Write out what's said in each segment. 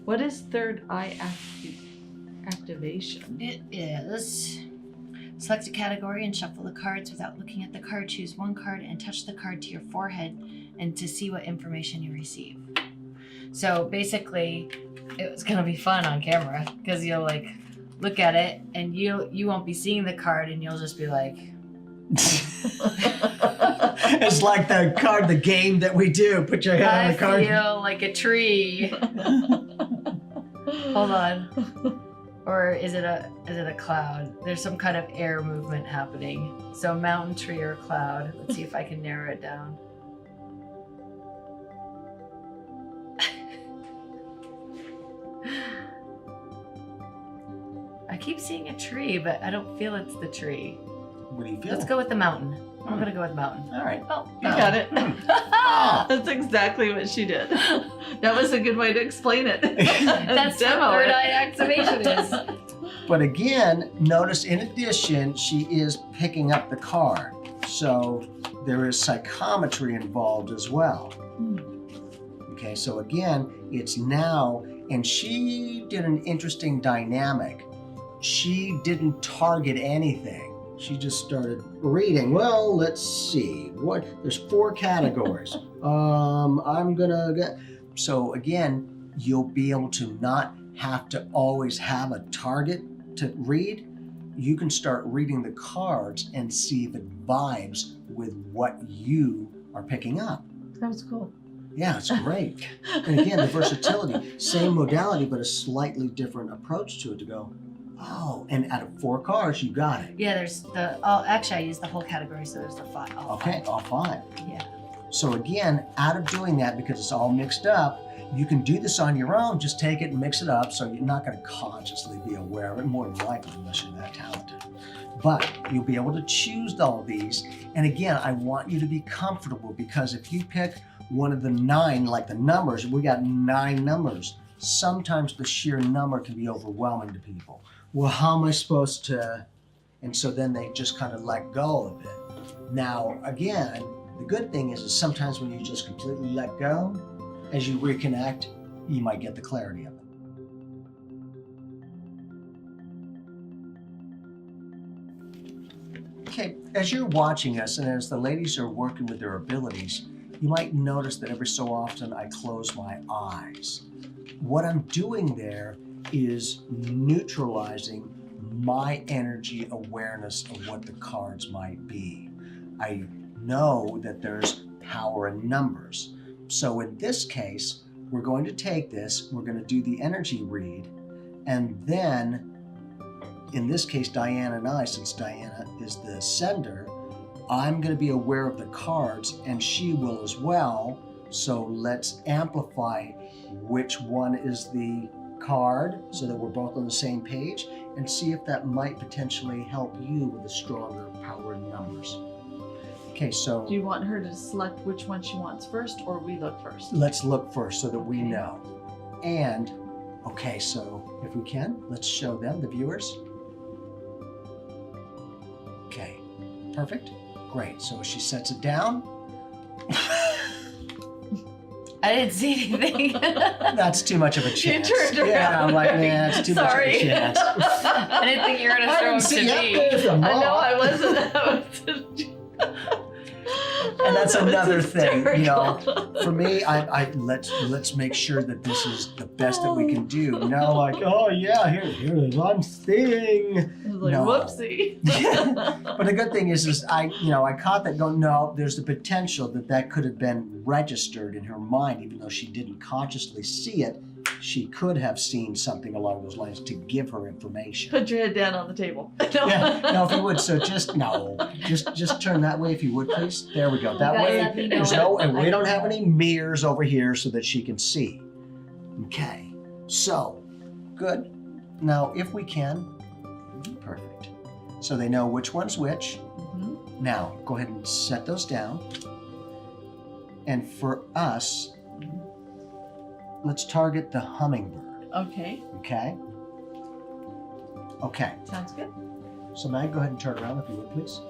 What is third eye activation? It is select a category and shuffle the cards without looking at the card. Choose one card and touch the card to your forehead and to see what information you receive. So basically, it was gonna be fun on camera because you'll like look at it and you won't be seeing the card and you'll just be like. It's like the game that we do. Put your head on the card. I feel like a tree. Hold on. Or is it a cloud? There's some kind of air movement happening. So mountain, tree, or cloud. Let's see if I can narrow it down. I keep seeing a tree, but I don't feel it's the tree. What do you feel? Let's go with the mountain. I'm gonna go with mountain. All right. Oh, you got it. That's exactly what she did. That was a good way to explain it. That's what Demo third it. eye activation is. But again, notice in addition, she is picking up the card. So there is psychometry involved as well. Okay, so again, it's now, and she did an interesting dynamic. She didn't target anything. She just started reading. Well, let's see. There's 4 categories. I'm gonna get. So again, you'll be able to not have to always have a target to read. You can start reading the cards and see if it vibes with what you are picking up. That was cool. Yeah, it's great. And again, the versatility, same modality, but a slightly different approach to it to go, oh, and out of 4 cards, you got it. Yeah, there's the. Oh, actually, I used the whole category, so there's the 5. Okay, all 5. Yeah. So again, out of doing that, because it's all mixed up, you can do this on your own. Just take it and mix it up. So you're not going to consciously be aware of it, more than likely, unless you're that talented. But you'll be able to choose all of these. And again, I want you to be comfortable, because if you pick one of the 9, like the numbers, we got 9 numbers. Sometimes the sheer number can be overwhelming to people. Well, how am I supposed to? And so then they just kind of let go of it. Now, again, the good thing is sometimes when you just completely let go, as you reconnect, you might get the clarity of it. Okay, as you're watching us and as the ladies are working with their abilities, you might notice that every so often I close my eyes. What I'm doing there is neutralizing my energy awareness of what the cards might be. I know that there's power in numbers. So in this case, we're going to take this, we're going to do the energy read, and then, in this case, Diana and I, since Diana is the sender, I'm going to be aware of the cards, and she will as well. So let's amplify which one is the card so that we're both on the same page, and see if that might potentially help you with a stronger power in numbers. Okay, so Do you want her to select which one she wants first, or we look first? let's look first so that we Okay. know. And, okay, so if we can, let's show them, the viewers. Okay, perfect, great. So she sets it down. I didn't see anything. That's too much of a chance. turned around. Yeah, I'm like, man, it's too much of Sorry. a chance. I didn't think you were gonna throw it to me. I know I wasn't. And that's That was another thing, you know. hysterical. For me, let's make sure that this is the best that we can do. Now, like, oh yeah, here it is, I'm seeing. I was like, No. whoopsie. But the good thing is I caught that going, no, there's the potential that could have been registered in her mind, even though she didn't consciously see it. She could have seen something along those lines to give her information. Put your head down on the table. Yeah, no, if you would, so just turn that way if you would, please. There we go. That You guys way, let me there's know. and we don't have any mirrors over here so that she can see. Okay, so, good. Now, if we can, perfect. So they know which one's which. Mhm. Now, go ahead and set those down. And for us, let's target the hummingbird, Okay, okay? Okay. sounds good. So Mag, go ahead and turn around if you would, please.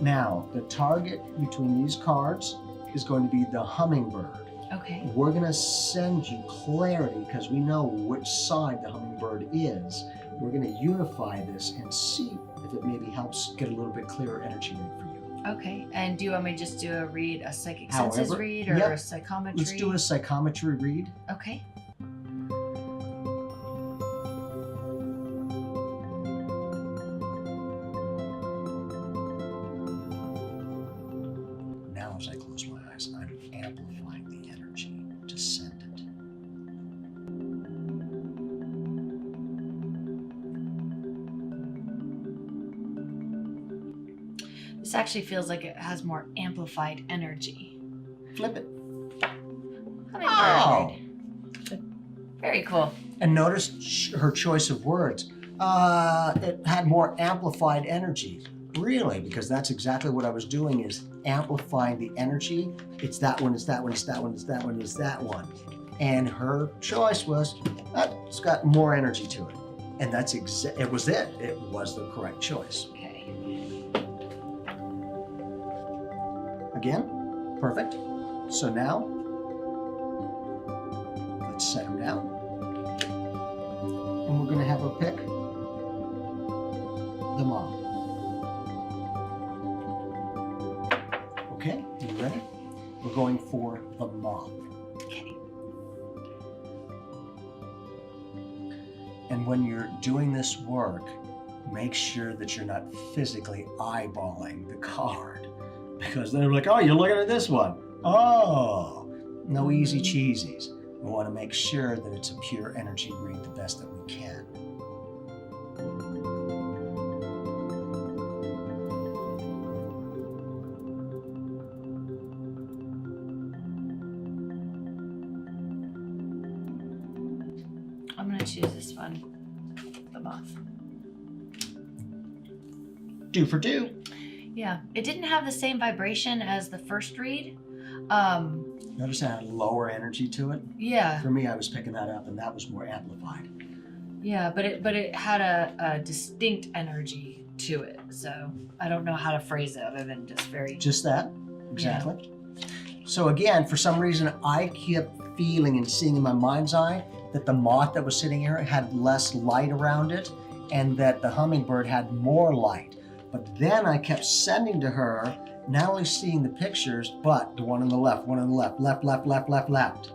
Now, the target between these cards is going to be the hummingbird. Okay. We're going to send you clarity because we know which side the hummingbird is. We're going to unify this and see if it maybe helps get a little bit clearer energy read for you. Okay. And do you want me to just do a read, a psychic senses read, or a psychometry? Let's do a psychometry read. Okay. Now, as I close my eyes, I'm amplifying the energy to send it. This actually feels like it has more amplified energy. Flip it. Hummingbird. Oh. Very cool. And notice her choice of words. It had more amplified energy. Really, because that's exactly what I was doing, is amplifying the energy. It's that one, it's that one, it's that one, it's that one, it's that one. And her choice was, it's got more energy to it. And that's it was it. It was the correct choice. Okay. Again, perfect. So now, let's set them down. And we're going to have her pick the mom. Okay, you ready? We're going for the moth. Okay. And when you're doing this work, make sure that you're not physically eyeballing the card. Because they're like, oh, you're looking at this one. Oh, no easy cheesies. We want to make sure that it's a pure energy read the best that we can. I'm going to choose this one, the moth. 2 for 2. Yeah, it didn't have the same vibration as the first read. Notice it had lower energy to it. Yeah, For me, I was picking that up, and that was more amplified. yeah, but it had a distinct energy to it. So I don't know how to phrase it other than just very. Just that, exactly. So again, for some reason, I kept feeling and seeing in my mind's eye that the moth that was sitting here had less light around it, and that the hummingbird had more light. But then I kept sending to her, not only seeing the pictures, but the one on the left, left, left, left, left, left.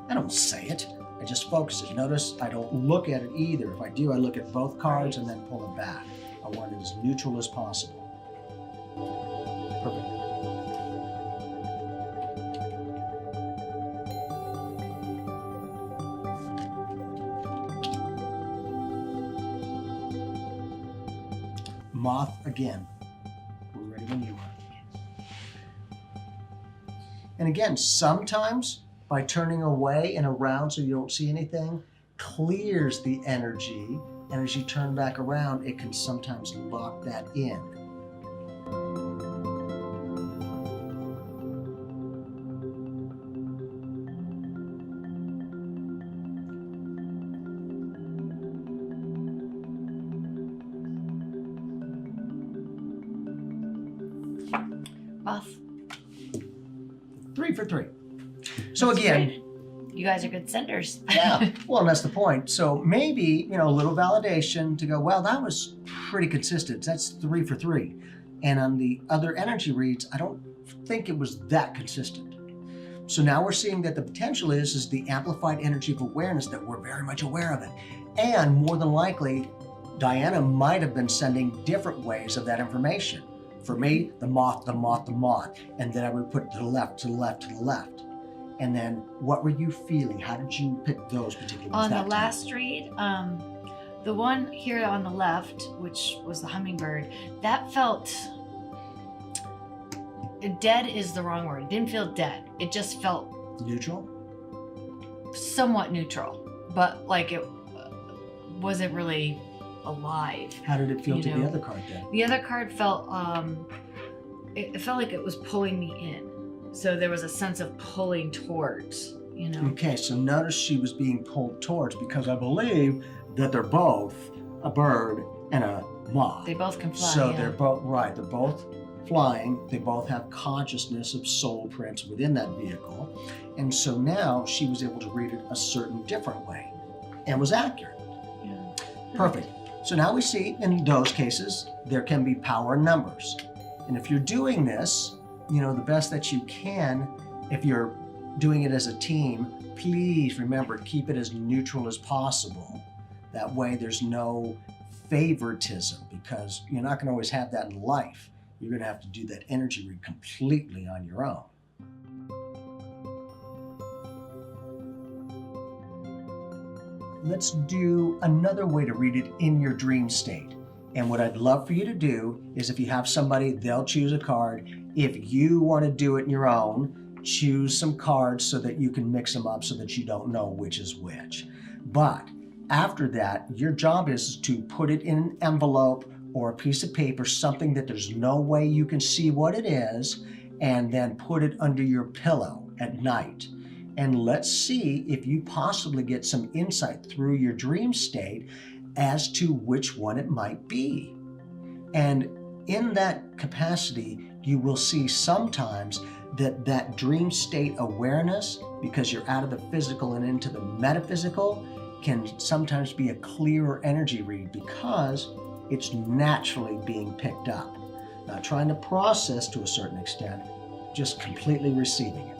I don't say it. I just focus it. Notice I don't look at it either. If I do, I look at both cards and then pull it back. I want it as neutral as possible. Perfect. Moth again. We're ready when you are. And again, sometimes by turning away and around so you don't see anything, clears the energy. And as you turn back around, it can sometimes lock that in. Moth. 3 for 3. So That's again, great. You guys are good senders. yeah, well, and that's the point. So maybe, a little validation to go, well, that was pretty consistent. That's 3 for 3. And on the other energy reads, I don't think it was that consistent. So now we're seeing that the potential is the amplified energy of awareness, that we're very much aware of it. And more than likely, Diana might have been sending different ways of that information. For me, the moth, the moth, the moth. And then I would put it to the left, to the left, to the left. And then what were you feeling? How did you pick those particular ones? On the that time? last read, the one here on the left, which was the hummingbird, that felt dead is the wrong word. It didn't feel dead. It just felt Neutral? somewhat neutral, but like it wasn't really alive. How did it feel You to know. the other card then? The other card felt it felt like it was pulling me in. So there was a sense of pulling towards, Okay, so notice she was being pulled towards, because I believe that they're both a bird and a moth. They both can fly. So yeah. they're both, right, they're both flying. They both have consciousness of soul prints within that vehicle. And so now she was able to read it a certain different way and was accurate. Yeah. Perfect. So now we see in those cases, there can be power in numbers. And if you're doing this, the best that you can, if you're doing it as a team, please remember, keep it as neutral as possible. That way there's no favoritism, because you're not going to always have that in life. You're going to have to do that energy read completely on your own. Let's do another way to read it in your dream state. And what I'd love for you to do is, if you have somebody, they'll choose a card. If you want to do it in your own, choose some cards so that you can mix them up so that you don't know which is which. But after that, your job is to put it in an envelope or a piece of paper, something that there's no way you can see what it is, and then put it under your pillow at night. And let's see if you possibly get some insight through your dream state as to which one it might be. And in that capacity, you will see sometimes that dream state awareness, because you're out of the physical and into the metaphysical, can sometimes be a clearer energy read because it's naturally being picked up. Not trying to process to a certain extent, just completely receiving it.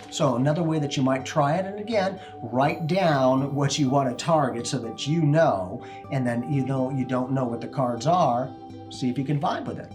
So another way that you might try it, and again, write down what you want to target so that you know, and then you don't know what the cards are, see if you can vibe with it.